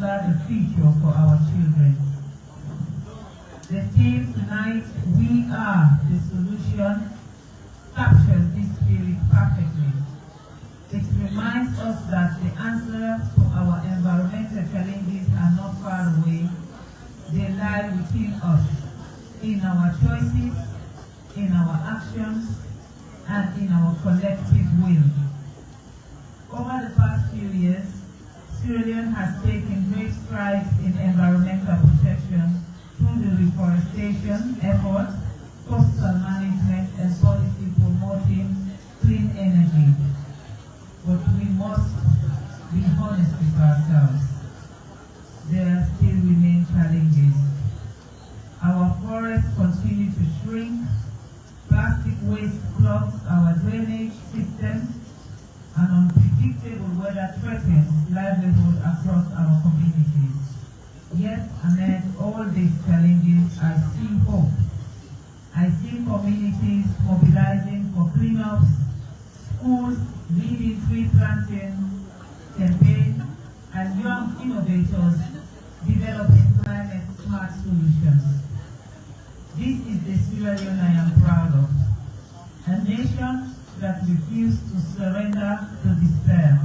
safeguard the future for our children. The theme tonight, "We Are the Solution," captures this spirit perfectly. It reminds us that the answer to our environmental challenges are not far away. They lie within us, in our choices, in our actions, and in our collective will. Over the past few years, Sierra Leone has taken great strides in environmental protection through the reforestation efforts, coastal management, and policy promoting clean energy. But we must be honest with ourselves. There still remain challenges. Our forests continue to shrink, plastic waste clogs our drainage system, and unpredictable weather threatens livelihood across our communities. Yet, amid all these challenges, I see hope. I see communities mobilizing for cleanups, schools leading tree planting campaigns, and young innovators developing climate-smart solutions. This is the Sierra Leone I am proud of, a nation that refused to surrender to despair.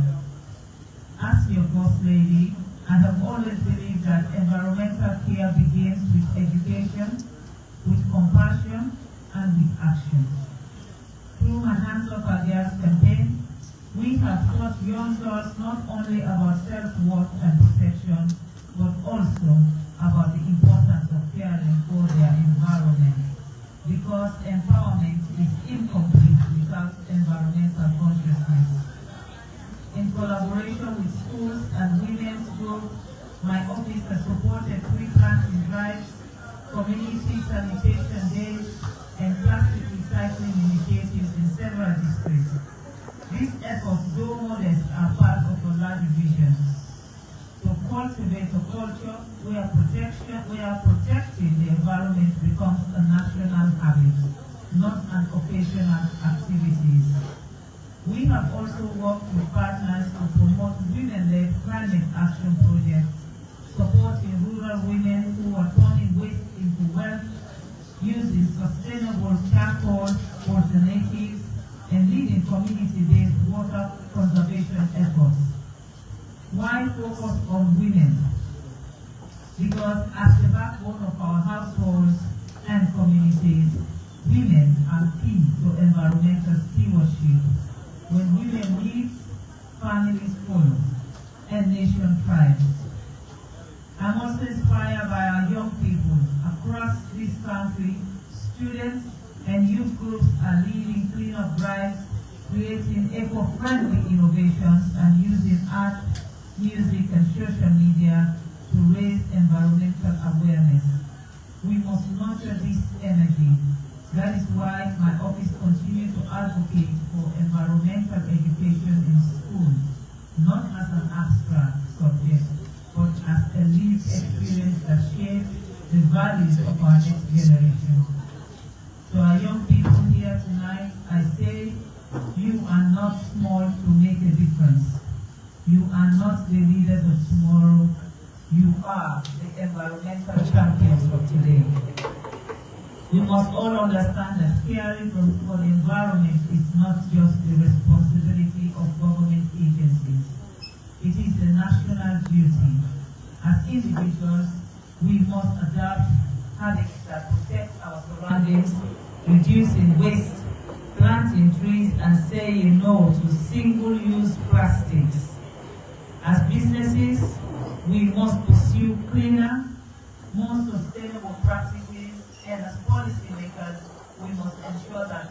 As your First Lady, I have always believed that environmental care begins with education, with compassion, and with action. Through my Hands Off Ideas campaign, we have taught young girls not only about self-worth and protection, but also about the importance of caring for their environment, because empowerment is incomplete without environmental consciousness. In collaboration with schools and women's groups, my office has supported tree planting drives, community sanitation days, and plastic recycling initiatives in several districts. These efforts, though modest, are part of a larger vision to cultivate a culture where protecting the environment becomes a national habit, not an occasional activity. We have also worked with partners to promote women-led climate action projects, supporting rural women who are turning waste into wealth, using sustainable charcoal alternatives, and leading community-based water conservation efforts. Why focus on women? Because as the backbone of our households and communities, women are key to environmental stewardship. When women lead, families follow, and nation thrives. I'm also inspired by our young people across this country. Students and youth groups are leading cleanup drives, creating eco-friendly innovations, and using art, music, and social media to raise environmental awareness. We must nurture this energy. That is why my office continues to advocate for environmental education in schools, not as an abstract subject, but as a lived experience that shapes the values of our next generation. To our young people here tonight, I say, you are not small to make a difference. You are not the leaders of tomorrow. You are the environmental champions of today. We must all understand that caring for the environment is not just the responsibility of government agencies. It is a national duty. As individuals, we must adopt habits that protect our surroundings, reducing waste, planting trees, and saying no to single-use plastics. As businesses, we must pursue cleaner, more sustainable practices, and as policymakers, we must ensure that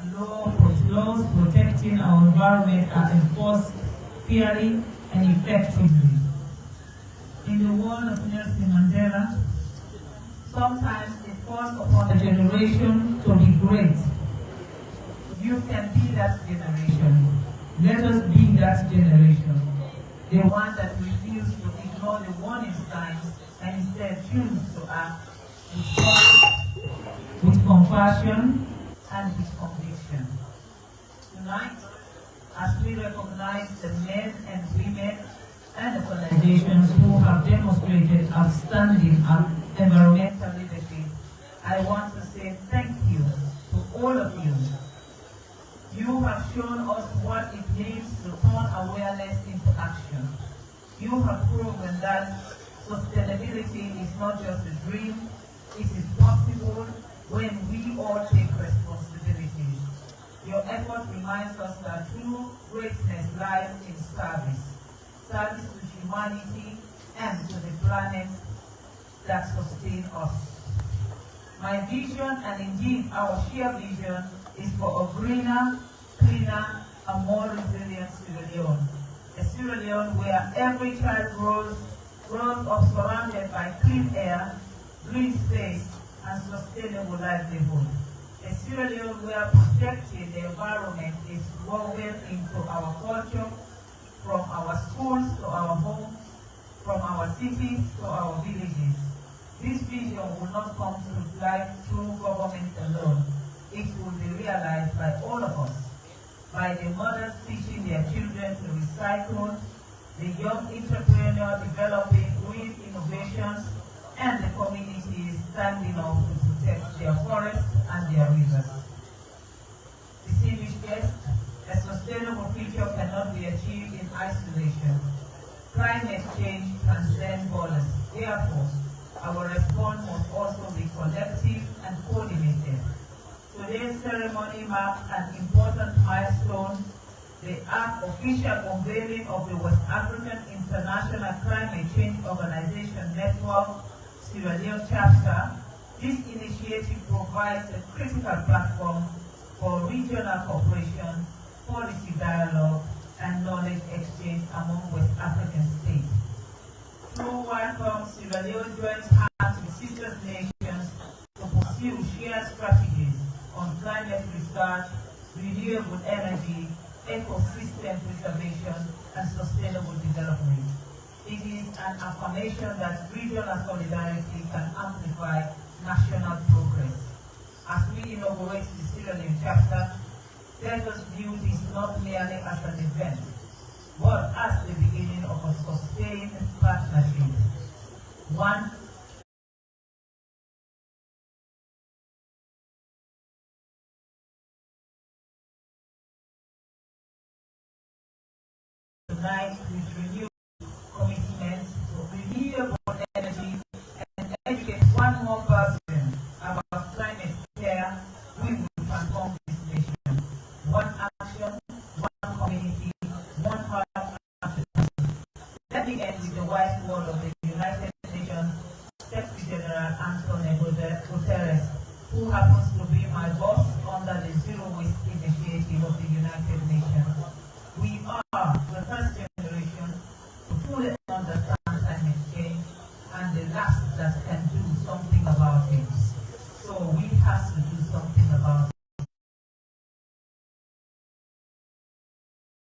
laws protecting our environment are enforced fairly and effectively. In the world of Nelson Mandela, sometimes it falls upon a generation to be great. You can be that generation. Let us be that generation. The one that refuses to ignore the warning signs and instead choose to act with courage, with compassion, and with conviction. Tonight, as we recognize the men and women and organizations who have demonstrated outstanding environmental leadership, I want to say thank you to all of you. You have shown us what it means to turn awareness into action. You have proven that sustainability is not just a dream, it is possible when we all take responsibility. Your effort reminds us that true greatness lies in service to humanity and to the planet that sustains us. My vision, and indeed our shared vision, is for a greener, cleaner, and more resilient Sierra Leone. A Sierra Leone where every child grows up surrounded by clean air, green space, and sustainable livelihood. A Sierra Leone where protecting the environment is woven into our culture, from our schools to our homes, from our cities to our villages. This vision will not come to life through government alone. It will be realized by all of us, by the mothers teaching their children to recycle, the young entrepreneur developing green innovations, and the communities standing up to protect their forests and their rivers. Distinguished guests, a sustainable future cannot be achieved in isolation. Climate change transcends borders. Therefore, our response must also be collective and coordinated. Today's ceremony marks an important milestone, the official unveiling of the West African International Climate Change Organization Network, Sierra Leone chapter. This initiative provides a critical platform for regional cooperation, policy dialogue, and knowledge exchange among West African states. Through WICOM, Sierra Leone joins hands with sister nations to pursue shared strategies on climate research, renewable energy, ecosystem preservation, and sustainable development. It is an affirmation that regional solidarity can amplify national progress. As we inaugurate the Sierra Leone chapter, let us view this not merely as an event, but as the beginning of a sustained partnership. One tonight with renewed commitment to renewable energy and educate one more person about climate care, we will transform this nation. One action, one community, one heart action. Let me end with the wise word of the United Nations Secretary General Antonio Guterres, who happens to be my boss under the Zero Waste Initiative of the United Nations. We are the first generation to fully understand